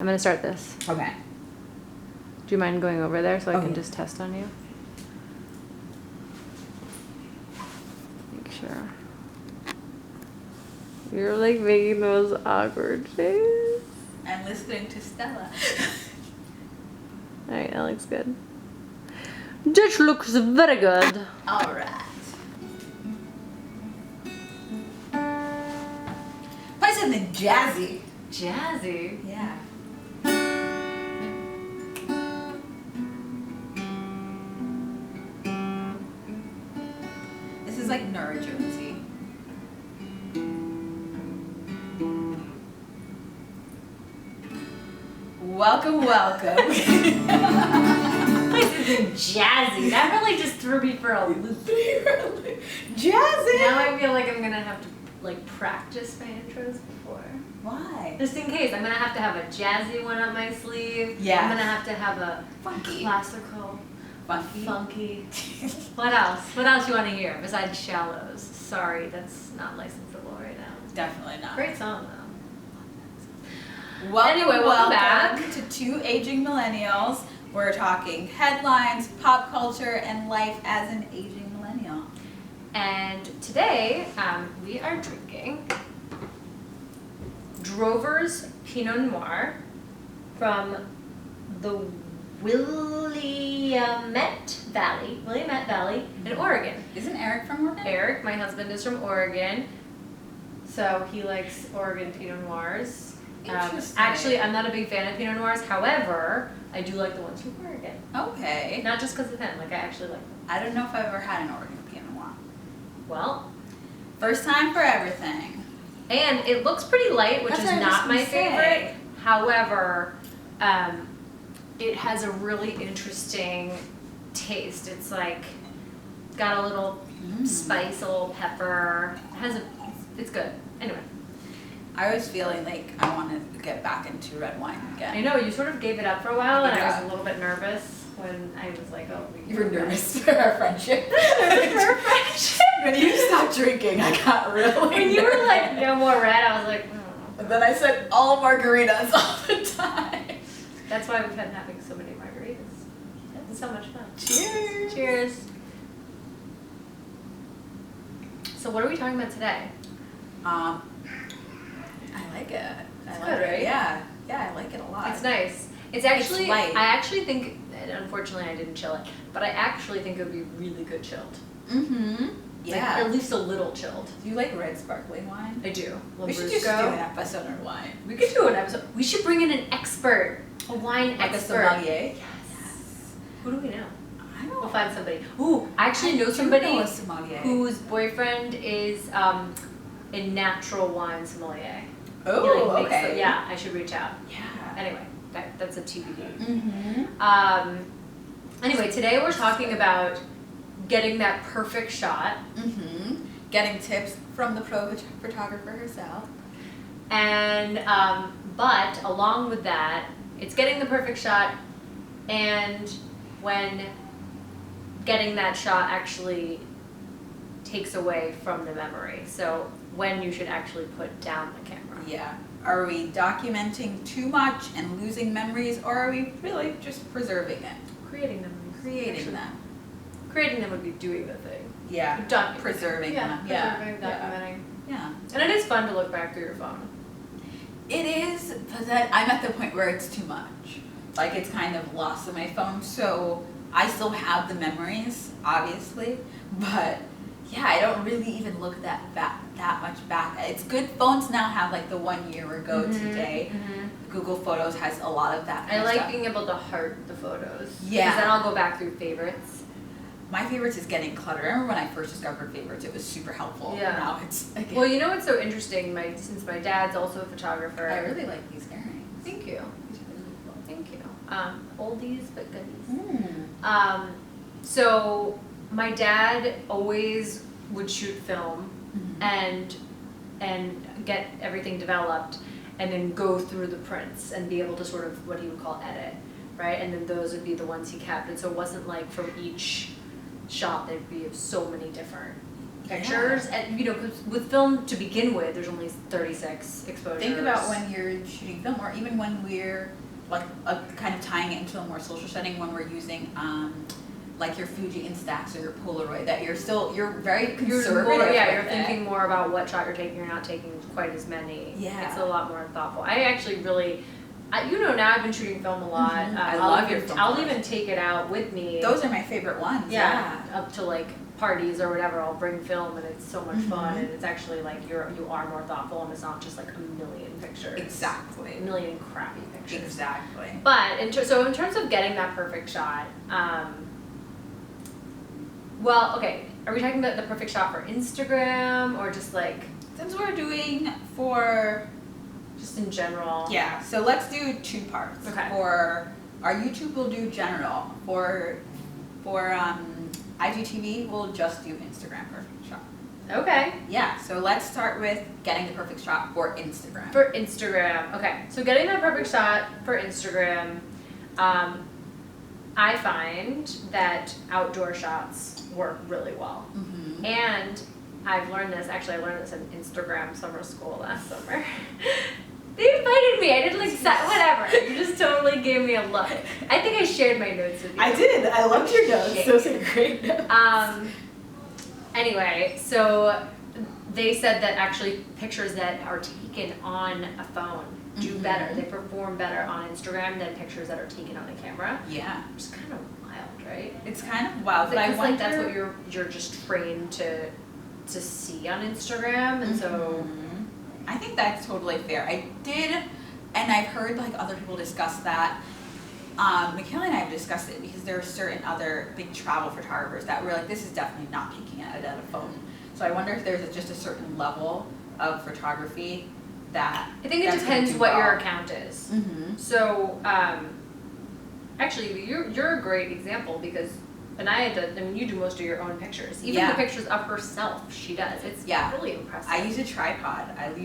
I'm gonna start this. Okay. Do you mind going over there so I can just test on you? Make sure. You're like making those awkward faces. I'm listening to Stella. Alright, that looks good. This looks very good. Alright. Play something jazzy. Jazzy? Yeah. This is like Nora Jonesy. Welcome, welcome. This isn't jazzy. That really just threw me for a loop. Jazzy! Now I feel like I'm gonna have to like practice my intros before. Why? Just in case. I'm gonna have to have a jazzy one up my sleeve. Yeah. I'm gonna have to have a Funky. classical. Funky. Funky. What else? What else you want to hear besides Shallows? Sorry, that's not licensable right now. Definitely not. Great song though. Welcome back to Two Aging Millennials. We're talking headlines, pop culture, and life as an aging millennial. And today we are drinking Drover's Pinot Noir from the Willamette Valley in Oregon. Isn't Eric from Oregon? Eric, my husband, is from Oregon, so he likes Oregon Pinot Noirs. Interesting. Actually, I'm not a big fan of Pinot Noirs. However, I do like the ones from Oregon. Okay. Not just because of him. Like, I actually like them. I don't know if I've ever had an Oregon Pinot Noir. Well, First time for everything. and it looks pretty light, which That's is what I was not my gonna say. favorite. However, it has a really interesting taste. It's like got a little spice, a little pepper. It's good. Anyway. I was feeling like I want to get back into red wine again. I know, you sort of gave it up for a while, and I Yeah. was a little bit nervous when I was like, oh, we You were nervous for our friendship. for our friendship. When you stopped drinking, I got really When you were nervous. like, no more red, I was like, And then I said all margaritas all the time. That's why we've been having so many margaritas. It's so much fun. Cheers. Cheers. So what are we talking about today? I like it. It's I like good, it. right? Yeah, I like it a lot. It's nice. It's actually, light. I actually think, and unfortunately I didn't chill it, but I actually think it would be really good chilled. Mm-hmm. Like, Yeah. at least a little chilled. Do you like red sparkling wine? I do. We should just do an episode on wine. We could do an episode. We should bring in an expert, a wine Like expert. a sommelier? Yes. Who do we know? I don't We'll find somebody. Ooh, I actually know somebody know a sommelier. whose boyfriend is a natural wine sommelier. Oh, He, like, makes okay. the- yeah, I should reach out. Yeah. Anyway, that's a TBD. Mm-hmm. Anyway, today we're talking about getting that perfect shot, Mm-hmm. Getting tips from the pro photographer herself. and but along with that, it's getting the perfect shot, and when getting that shot actually takes away from the memory. So when you should actually put down the camera. Yeah. Are we documenting too much and losing memories, or are we really just preserving it? Creating them. Creating Actually, them. Creating them would be doing the thing. Yeah. Documenting. Preserving Yeah, them. Yeah. preserving, documenting. Yeah. And it is fun to look back through your phone. It is, but then I'm at the point where it's too much. Like, it's kind of lost in my phone, so I still have the memories, obviously, but yeah, I don't really even look that much back. It's good. Phones now have like the 1 year ago today. Mm-hmm. Google Photos has a lot of that kind I of like stuff. being able to heart the photos. Yeah. Because then I'll go back through favorites. My favorites is getting cluttered. I remember when I first discovered favorites, it was super helpful. Yeah. Now it's again. Well, you know what's so interesting? Since my dad's also a photographer. I really like these earrings. Thank you. Thank you. Oldies but goodies. Mm. So my dad always would shoot film Mhm. and get everything developed and then go through the prints and be able to sort of what he would call edit, right? And then those would be the ones he kept. And so it wasn't like from each shot there'd be so many different pictures. And, you know, 'cause with film to begin with, there's only 36 exposures. Think about when you're shooting film, or even when we're like kind of tying it into a more social setting, when we're using like your Fuji Instax or your Polaroid, that you're very conservative. You're thinking more about what shot you're taking. You're not taking quite as many. Yeah. It's a lot more thoughtful. I actually really, you know, now I've been shooting film a lot. I love your film. I'll even take it out with me. Those are my favorite ones. Yeah. Up to like parties or whatever, I'll bring film, and it's so much fun, and it's actually like you are more thoughtful, and it's not just like a million pictures. Exactly. A million crappy pictures. Exactly. But in terms of getting that perfect shot, well, okay, are we talking about the perfect shot for Instagram or just like? Since we're doing for. Just in general. Yeah. So let's do 2 parts. Okay. For our YouTube, we'll do general. For IGTV, we'll just do Instagram perfect shot. Okay. Yeah, so let's start with getting the perfect shot for Instagram. For Instagram, okay. So getting that perfect shot for Instagram, I find that outdoor shots work really well. Mm-hmm. And I've learned this, actually I learned this in Instagram summer school last summer. They invited me, I did like, whatever, you just totally gave me a look. I think I shared my notes with you. I did, I loved your notes, those are great notes. Anyway, so they said that actually pictures that are taken on a phone do better. They perform better on Instagram than pictures that are taken on a camera. Yeah. Which is kind of wild, right? It's kind of wild, but I wonder... like that's what you're just trained to see on Instagram, and so... I think that's totally fair. I did, and I've heard like other people discuss that. Michaela and I have discussed it because there are certain other big travel photographers that were like, this is definitely not taking it out of a phone. So I wonder if there's just a certain level of photography that... I think it depends what your account is. Mm-hmm. So, actually, you're a great example because Nneya does, I mean, you do most of your own pictures. Even the pictures of herself, she does. It's really impressive. I use a tripod. And you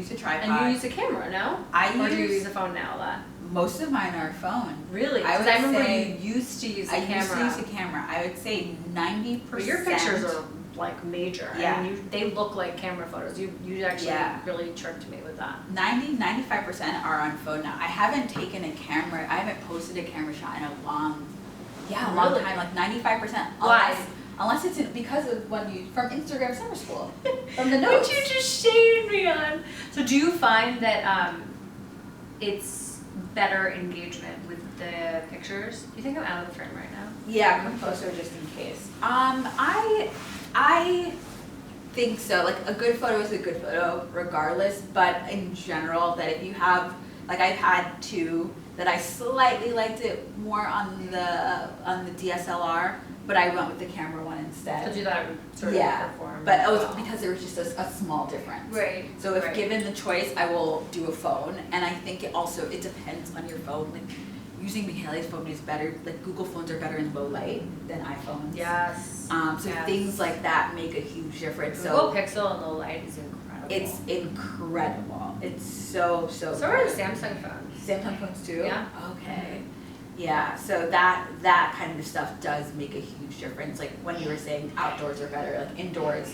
use a camera, no? Or do you use a phone now a lot? Most of mine are phone. Really? Because I remember you used to use a camera. I used to use a camera. I would say 90%. But your pictures are like major. Yeah. I mean, they look like camera photos. You actually really tricked me with that. 95% are on phone now. I haven't taken a camera. I haven't posted a camera shot in a long time. Like 95%. Why? Unless it's because of from Instagram summer school, from the notes. Which you just shaded me on. So do you find that it's better engagement with the pictures? Do you think I'm out of the frame right now? Yeah, I'm gonna post her just in case. I think so. Like a good photo is a good photo regardless, but in general, that if you have, like I've had 2 that I slightly liked it more on the DSLR, but I went with the camera one instead. So do that sort of perform. But it was because there was just a small difference. Right. So if given the choice, I will do a phone, and I think it depends on your phone. Like using Michele's phone is better. Like Google phones are better in low light than iPhones. Yes. So things like that make a huge difference. Google Pixel in low light is incredible. It's incredible. It's so So are the Samsung phones. Samsung phones too? Yeah. Okay. Yeah, so that kind of stuff does make a huge difference. Like when you were saying outdoors are better, like indoors,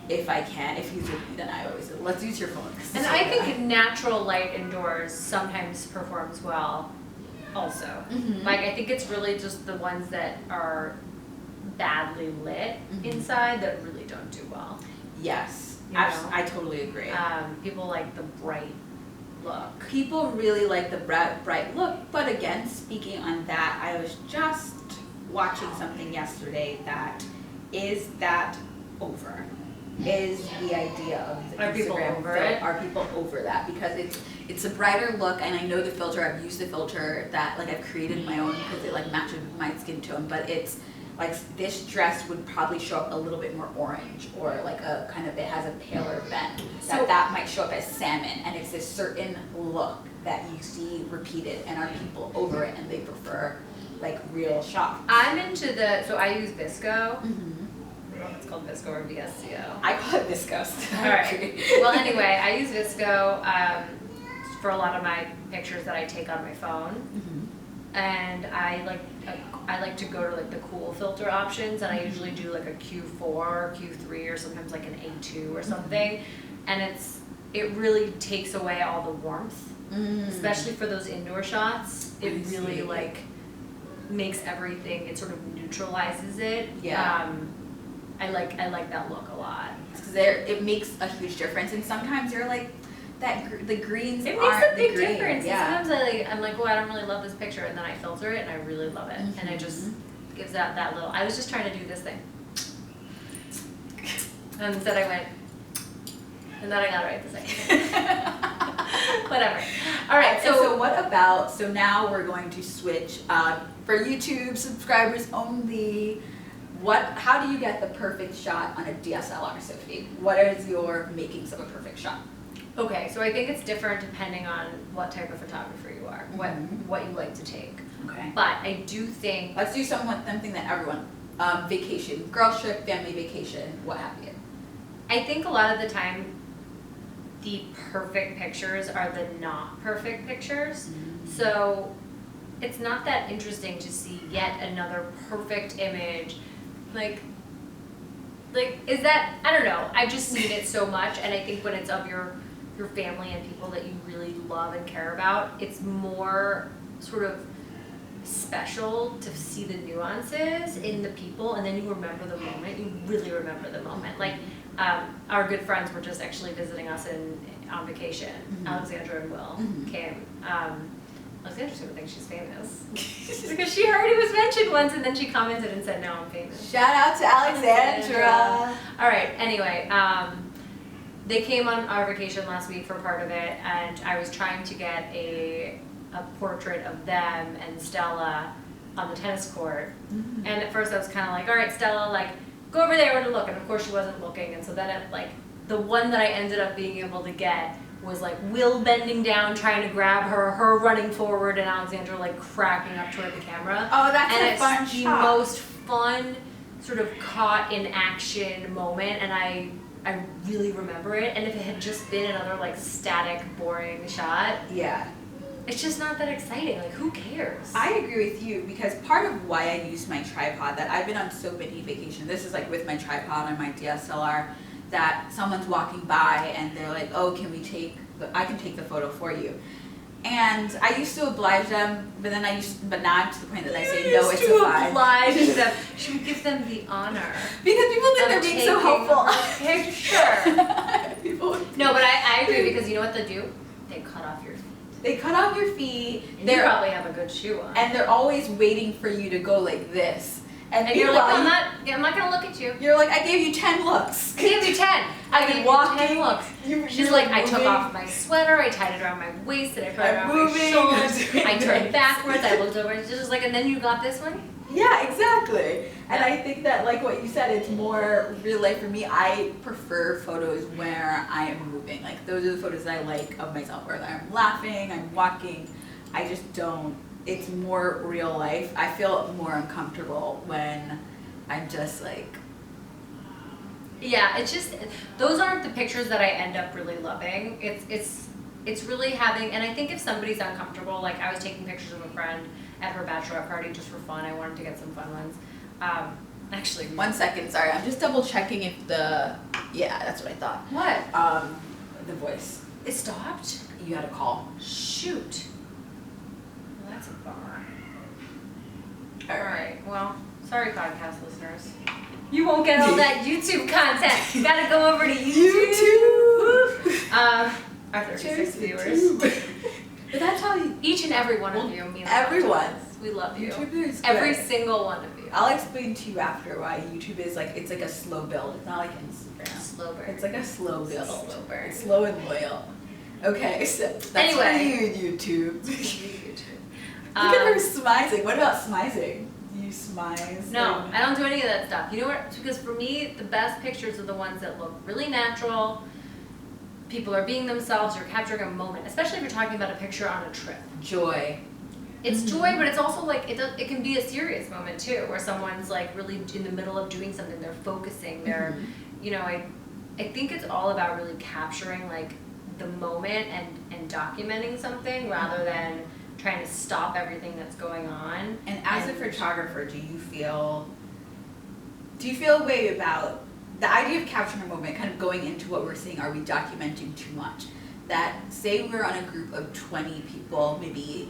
if he's with me, then I always say, let's use your phone. And I think natural light indoors sometimes performs well also. Mm-hmm. Like I think it's really just the ones that are badly lit inside that really don't do well. Yes, You know? I totally agree. People like the bright look. People really like the bright look, but again, speaking on that, I was just watching something yesterday that is over. Is the idea of the Are people Instagram over it? Are people over that? Because it's a brighter look, and I know the filter, I've used the filter that like I've created my own because it like matches my skin tone, but it's like this dress would probably show up a little bit more orange, or like a kind of, it has a paler bend. That might show up as salmon, and it's this certain look that you see repeated, and are people over it and they prefer like real shots. I'm into so I use Visco. Mm-hmm. I don't know if it's called Visco or VSCO. I call it Viscose. Alright. Well, anyway, I use Visco for a lot of my pictures that I take on my phone. Mm-hmm. and I like to go to like the cool filter options, and I usually do like a Q4 or Q3 or sometimes like an A2 or something, and it really takes away all the warmth, especially for those indoor shots. It really like makes everything, it sort of neutralizes it. Yeah. I like that look a lot. Because it makes a huge difference, and sometimes you're like, the greens it aren't makes a big the green. difference. Yeah. And sometimes I'm like, well, I don't really love this picture, and then I filter it and I really love it, and it just gives out that little. I was just trying to do this thing, and instead I went, and then I got it right the second time. Whatever. All right. So what about? So now we're going to switch for YouTube subscribers only. How do you get the perfect shot on a DSLR, Sophie? What is your makings of a perfect shot? Okay, so I think it's different depending on what type of photographer you are, what you like to take. Okay. But I do think Let's do something that everyone, vacation, girl trip, family vacation, what have you. I think a lot of the time the perfect pictures are the not perfect pictures. So it's not that interesting to see yet another perfect image. Like is that, I don't know, I've just seen it so much, and I think when it's of your family and people that you really love and care about, it's more sort of special to see the nuances in the people, and then you remember the moment, you really remember the moment. Like, our good friends were just actually visiting us on vacation. Alexandra and Will came. Alexandra's gonna think she's famous because she already was mentioned once, and then she commented and said, "No, I'm famous." Shout out to Alexandra. All right. Anyway, they came on our vacation last week for part of it, and I was trying to get a portrait of them and Stella on the tennis court. And at first I was kind of like, "All right, Stella, like go over there and look," and of course she wasn't looking, and so then it, like the one that I ended up being able to get was like Will bending down trying to grab her running forward, and Alexandra like cracking up toward the camera. Oh, that's and a fun shot. And it's the most fun sort of caught in action moment, and I really remember it. And if it had just been another like static, boring shot, it's just not that exciting. Like, who cares? I agree with you, because part of why I use my tripod, that I've been on so many vacations, this is like with my tripod and my DSLR, that someone's walking by and they're like, "Oh, I can take the photo for you." And I used to oblige them, but now I'm to the point that I say, "No, it's a fine." Oblige them. She would give them the honor. Because people think they're being so helpful. Picture. People. No, but I agree, because you know what they do? They cut off your feet. They cut off your feet. They probably have a good shoe on. And they're always waiting for you to go like this. And you're like, I'm not gonna look at you. You're like, I gave you 10 looks. I gave you 10. I gave you 10 looks. She's like, I took off my sweater, I tied it around my waist, and I put it around my shoulders. I turned backwards, I looked over, and she's just like, and then you got this one? Yeah, exactly. And I think that, like what you said, it's more real life for me. I prefer photos where I am moving. Like, those are the photos that I like of myself, where I'm laughing, I'm walking. I just don't. It's more real life. I feel more uncomfortable when I'm just like. Yeah, it's just, those aren't the pictures that I end up really loving. It's really having, and I think if somebody's uncomfortable, like I was taking pictures of a friend at her bachelorette party just for fun. I wanted to get some fun ones. Actually. 1 second, sorry. I'm just double checking if yeah, that's what I thought. What? The voice. It stopped? You had a call. Shoot. Well, that's a bummer. Alright, well, sorry podcast listeners. You won't get all that YouTube content. You gotta go over to YouTube. Our 36 viewers. But that's how each and every one of you means everyone. We love you. YouTube is every good. single one of you. I'll explain to you after why YouTube is like, it's like a slow build. It's not like Instagram. Slow burn. It's like a slow build. Slow burn. It's slow and loyal. Okay, so that's anyway. for you, YouTube. YouTube. Look at her smizing. What about smizing? Do you smize? No, I don't do any of that stuff. You know what? Because for me, the best pictures are the ones that look really natural. People are being themselves. You're capturing a moment, especially if you're talking about a picture on a trip. Joy. It's joy, but it's also like it can be a serious moment too, where someone's like really in the middle of doing something. They're focusing. They're, you know, I think it's all about really capturing like the moment and documenting something rather than trying to stop everything that's going on. And as a photographer, do you feel a way about the idea of capturing a moment, kind of going into what we're seeing? Are we documenting too much? That say we're on a group of 20 people, maybe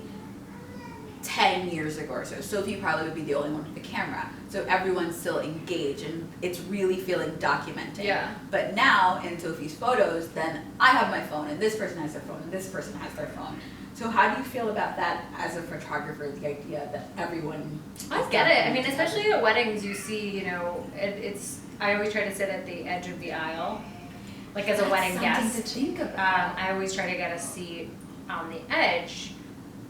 10 years ago or so, Sophie probably would be the only one with the camera. So everyone's still engaged and it's really feeling documented. Yeah. But now in Sophie's photos, then I have my phone and this person has their phone and this person has their phone. So how do you feel about that as a photographer, the idea that everyone... I get it. I mean, especially at weddings, you see, you know, I always try to sit at the edge of the aisle, like as a wedding guest. Something to think about. I always try to get a seat on the edge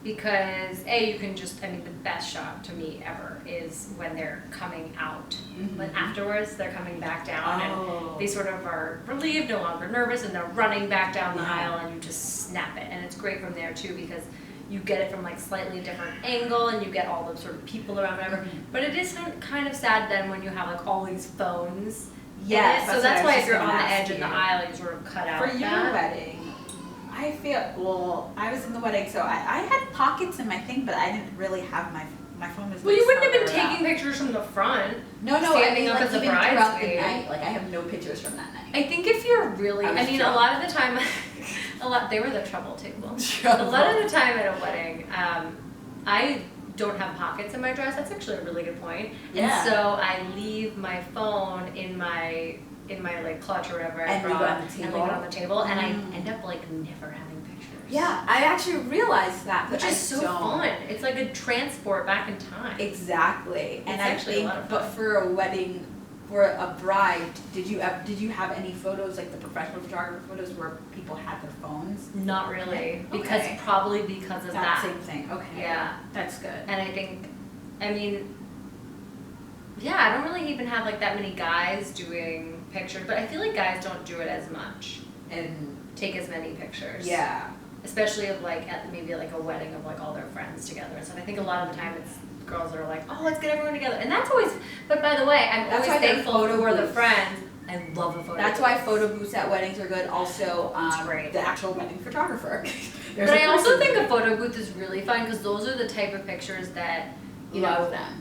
because you can just, I mean, the best shot to me ever is when they're coming out. When afterwards they're coming back down and they sort of are relieved, no longer nervous, and they're running back down the aisle and you just snap it. And it's great from there too because you get it from like slightly different angle and you get all the sort of people around, whatever. But it is kind of sad then when you have like all these phones. Yes, so that's why if you're on the edge of the aisle, you sort of cut out for your wedding. I feel, well, I was in the wedding, so I had pockets in my thing, but I didn't really have my phone was. Well, you wouldn't have been taking pictures from the front. No, I mean, like, even throughout the night. Like, I have no pictures from that night. I think if you're really, I mean, drunk. A lot of the time, they were the trouble table. A lot of the time at a wedding, I don't have pockets in my dress. That's actually a really good point. Yeah. And so I leave my phone in my like clutch or whatever and leave it on the table, and I end up like never having pictures. Yeah, I actually realized that, which is so fun. It's like a transport back in time. Exactly, and I think, but for a wedding, for a bride, did you have any photos like the professional photographer photos where people had their phones? Not really, because probably because of that same thing. Okay, yeah, that's good. And I think, I mean, yeah, I don't really even have like that many guys doing pictures, but I feel like guys don't do it as much and take as many pictures. Yeah. Especially of like at maybe like a wedding of like all their friends together and stuff. I think a lot of the time it's girls are like, oh, let's get everyone together, and that's always. But by the way, I'm always thankful for the friends. I love a photo. That's why photo booths at weddings are good. Also, the actual wedding photographer. But I also think a photo booth is really fun because those are the type of pictures that.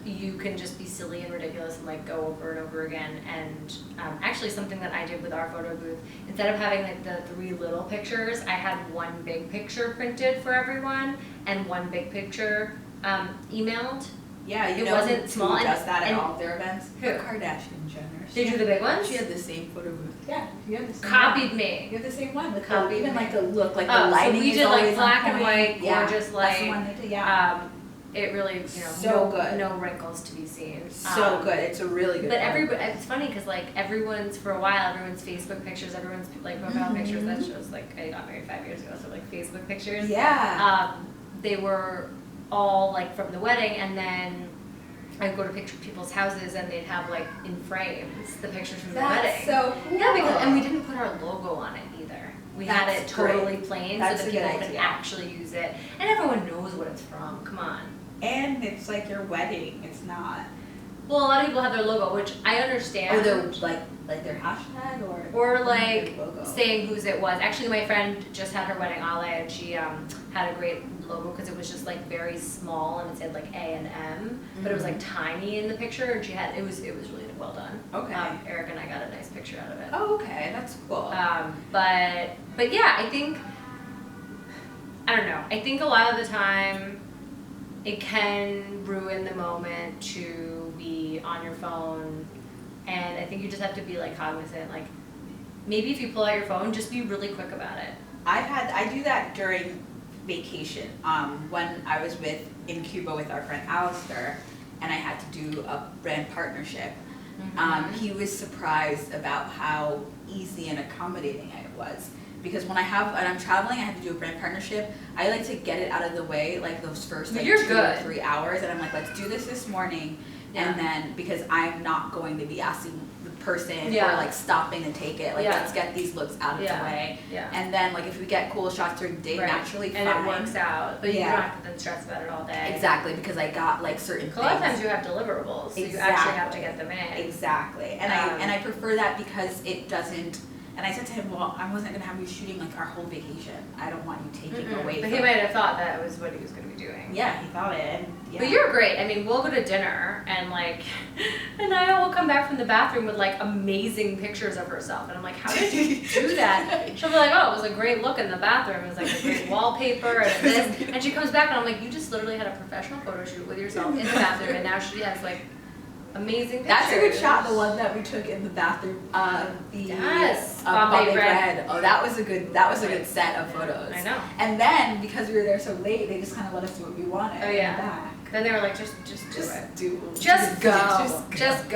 You can just be silly and ridiculous and like go over and over again. And actually something that I did with our photo booth, instead of having like the 3 little pictures, I had 1 big picture printed for everyone and 1 big picture emailed. Yeah, it wasn't small. Who does that at all of their events? Who? Kardashian Jenner. Did you do the big ones? She had the same photo booth. Yeah, you had the same Copied me. You have the same one. Even like the look, like the lighting. So we did like black and white, gorgeous light. That's the one they did. Yeah. It really, good. No wrinkles to be seen. So good. It's a really good. But it's funny because like everyone's for a while, everyone's Facebook pictures, everyone's like profile pictures. That shows like I got married 5 years ago, so like Facebook pictures. Yeah. They were all like from the wedding, and then I'd go to people's houses, and they'd have like in frames the pictures from the wedding. So cool. Yeah, and we didn't put our logo on it either. We had it totally plain, so that people could actually use it, and everyone knows what it's from. Come on. And it's like your wedding. It's not. Well, a lot of people have their logo, which I understand. Or their like their hashtag, or like saying whose it was. Actually, my friend just had her wedding, Ale, and she had a great logo because it was just like very small and it said like A and M, but it was like tiny in the picture, and she had it was really well done. Okay. Eric and I got a nice picture out of it. Oh, okay, that's cool. But yeah, I think I don't know. I think a lot of the time it can ruin the moment to be on your phone, and I think you just have to be like cognizant. Like maybe if you pull out your phone, just be really quick about it. I do that during vacation. When I was in Cuba with our friend Alistair, and I had to do a brand partnership. He was surprised about how easy and accommodating it was. Because when I'm traveling, I have to do a brand partnership. I like to get it out of the way, like those first 2 or 3 hours, and I'm like, let's do this morning, and then because I'm not going to be asking the person or like stopping to take it, like let's get these looks out of the way, and then like if we get cool shots during the day, naturally and it works out, but you don't have to then stress about it all day. Exactly, because I got like certain things. A lot of times you have deliverables, so you actually have to get them in. Exactly, and I prefer that because it doesn't. And I said to him, well, I wasn't going to have you shooting like our whole vacation. I don't want you taking away But from he might have thought that was what he was going to be doing. Yeah, he thought it. And, yeah. But you're great. I mean, we'll go to dinner and like, and I will come back from the bathroom with like amazing pictures of herself. And I'm like, how did you do that? She'll be like, oh, it was a great look in the bathroom. It was like a great wallpaper and this. And she comes back and I'm like, you just literally had a professional photo shoot with yourself in the bathroom and now she has like amazing pictures. That's a good shot, the one that we took in the bathroom. Bombay Bread. Oh, that was a good set of photos. I know. And then because we were there so late, they just kind of let us do what we wanted. Oh yeah. Back. Then they were like, just do it. Just go. Just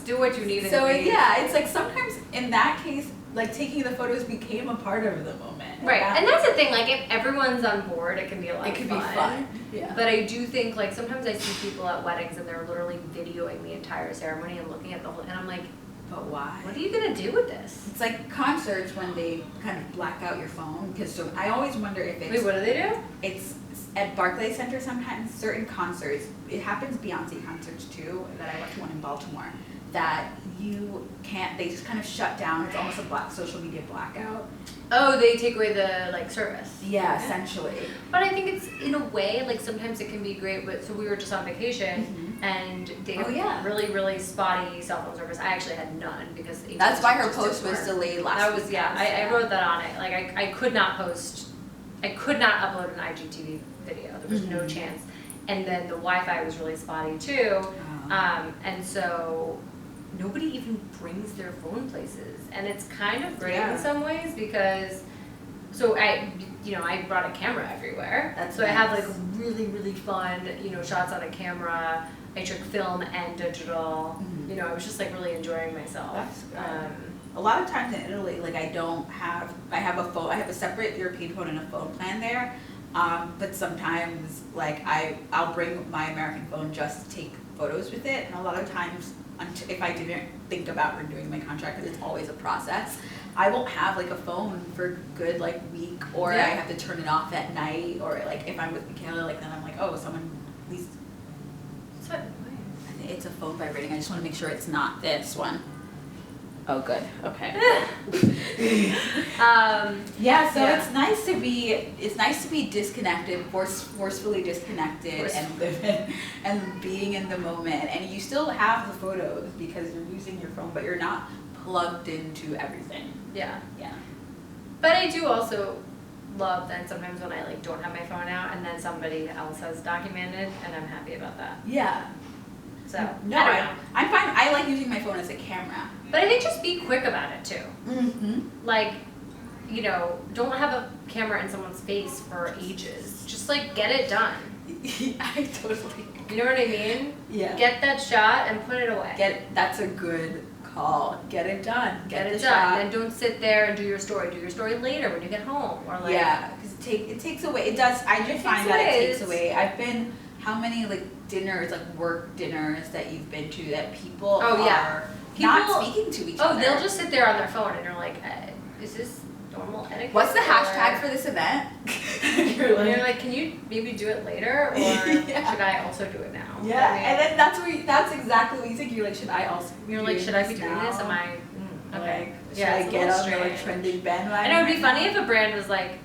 do what you need. So yeah, it's like sometimes in that case, like taking the photos became a part of the moment. Right, and that's the thing. Like if everyone's on board, it can be a lot of fun. It can be fun. Yeah. But I do think like sometimes I see people at weddings and they're literally videoing the entire ceremony and looking at the whole, and I'm like, but why? What are you gonna do with this? It's like concerts when they kind of black out your phone, because so I always wonder if it's. Wait, what do they do? It's at Barclays Center sometimes. Certain concerts, it happens Beyonce concerts too. That I went to one in Baltimore. That you can't. They just kind of shut down. It's almost a social media blackout. Oh, they take away the like service. Yeah, essentially. But I think it's in a way like sometimes it can be great. But so we were just on vacation and they have really really spotty cell phone service. I actually had none because that's why her post was delayed last. That was I wrote that on it. Like I could not post. I could not upload an IGTV video. There was no chance. And then the Wi-Fi was really spotty too. And so nobody even brings their phone places, and it's kind of great in some ways because so I brought a camera everywhere. That's so nice. I have like really really fun shots on a camera. I took film and digital. I was just like really enjoying myself. That's good. A lot of times in Italy, like I have a phone. I have a separate European phone and a phone plan there. But sometimes like I'll bring my American phone just to take photos with it, and a lot of times if I didn't think about renewing my contract, because it's always a process, I won't have like a phone for a good like week, or I have to turn it off at night, or like if I'm with Michaela, like then I'm like, oh, someone please. It's a phone vibrating. I just want to make sure it's not this one. Oh, good. Okay. It's nice to be disconnected, forcefully disconnected, and living and being in the moment. And you still have the photos because you're using your phone, but you're not plugged into everything. Yeah. Yeah. But I do also love that sometimes when I like don't have my phone out and then somebody else has documented, and I'm happy about that. Yeah. So no, I'm fine. I like using my phone as a camera. But I think just be quick about it too. Like, don't have a camera in someone's face for ages. Just like get it done. I totally. You know what I mean? Yeah. Get that shot and put it away. That's a good call. Get it done. Get it done. And don't sit there and do your story. Do your story later when you get home, or like. Yeah, because it takes away. It does. I just find that it takes away. I've been. How many like dinners, like work dinners that you've been to that people are not speaking to each other? Oh, they'll just sit there on their phone and you're like, is this normal etiquette? What's the hashtag for this event? You're like, can you maybe do it later, or should I also do it now? Yeah, and then that's exactly what you think. You're like, should I also? You're like, should I be doing this? Am I? Okay. Should I get on the like trending bandwagon? And it would be funny if a brand was like,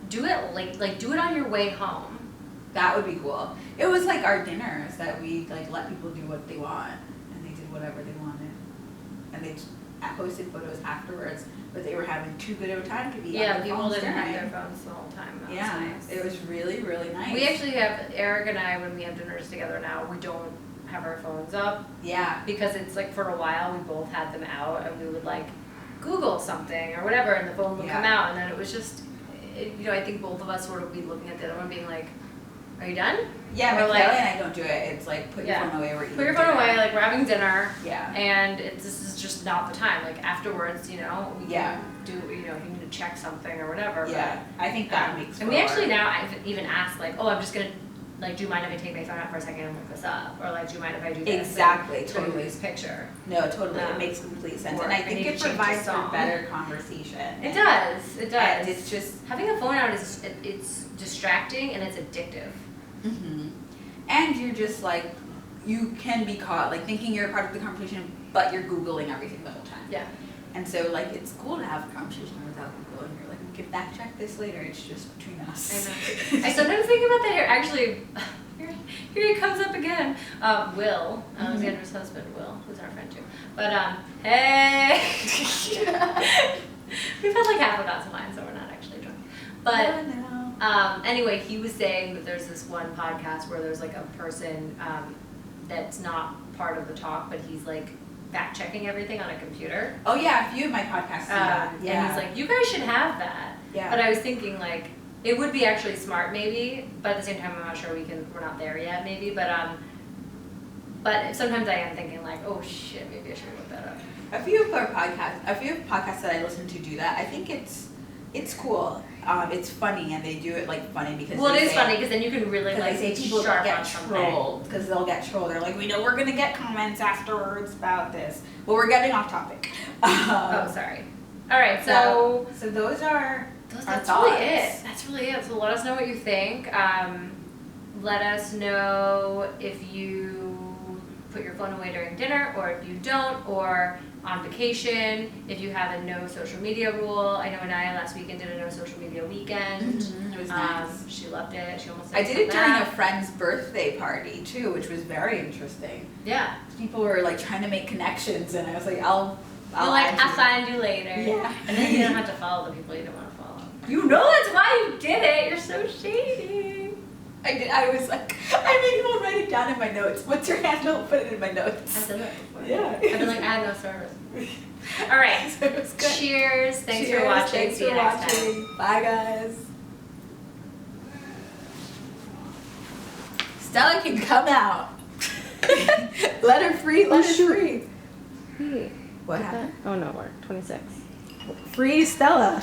do it late, like do it on your way home. That would be cool. It was like our dinners that we like let people do what they want, and they did whatever they wanted, and they posted photos afterwards. But they were having too good of a time to be on their people phones didn't have during. their phones the whole time. That Yeah, was nice. It was really really nice. We actually have Eric and I when we have dinners together now. We don't have our phones up. Yeah. Because it's like for a while we both had them out, and we would like Google something or whatever, and the phone would come out, and then it was just, I think both of us sort of be looking at the other one, being like, "Are you done?" Yeah, but Kelly and I don't do it. It's like put your phone away. We're eating put your phone away. Like we're having dinner. Yeah. And this is just not the time. Like afterwards, we Yeah. do. If you need to check something or whatever. Yeah. But, I think that makes. And we actually now I've even asked like, oh, I'm just gonna like, do you mind if I take my phone out for a second and look this up, or like, do you mind if I do this? Exactly. And Totally. this picture. No, totally. It makes complete sense, and I think it provides for better conversation. It does. It does. And it's just having a phone out is it's distracting and it's addictive. And you're just like, you can be caught like thinking you're a part of the conversation, but you're Googling everything the whole time. Yeah. And so, like, it's cool to have a conversation with other people, and you're like, we can backtrack this later. It's just between us. I know. I sometimes think about that here. Actually, here he comes up again. Will, Alexandra's husband, Will, who's our friend too. But hey, we've had like half a glass of wine, so we're not actually drunk. But anyway, he was saying that there's this one podcast where there's like a person that's not part of the talk, but he's like fact checking everything on a computer. Oh yeah, a few of my podcasts do that. Yeah. And he's like, you guys should have that. Yeah. But I was thinking like, it would be actually smart maybe, but at the same time I'm not sure we're not there yet maybe, but sometimes I am thinking like, oh shit, maybe I should look that up. A few of podcasts that I listen to do that. I think it's cool. It's funny, and they do it like funny because it is funny because then you can really like they say people sharp get on something. trolled because they'll get trolled. They're like, we know we're gonna get comments afterwards about this. Well, we're getting off topic. Oh, sorry. All right, so those are that's thoughts. really it. That's really it. So let us know what you think. Let us know if you put your phone away during dinner, or if you don't, or on vacation, if you have a no social media rule. I know Nneya last weekend did a no social media weekend. Mm-hmm. It was nice. She loved it. She almost I did it during a friend's birthday party too, which was very interesting. Yeah. People were like trying to make connections, and I was like, I'll find you later. Yeah. And then you don't have to follow the people you don't want to follow. You know that's why you did it. You're so shady. I did. I was like, I made people write it down in my notes. What's your handle? Put it in my notes. I've done that before. Yeah. I've been like, I had no service. All right. So it was good. Cheers. Thanks for watching. Thanks See you for next watching. time. Bye, guys. Stella can come out. Let her free. Let her free. Hey, What happened? oh no, we're 26. Free Stella.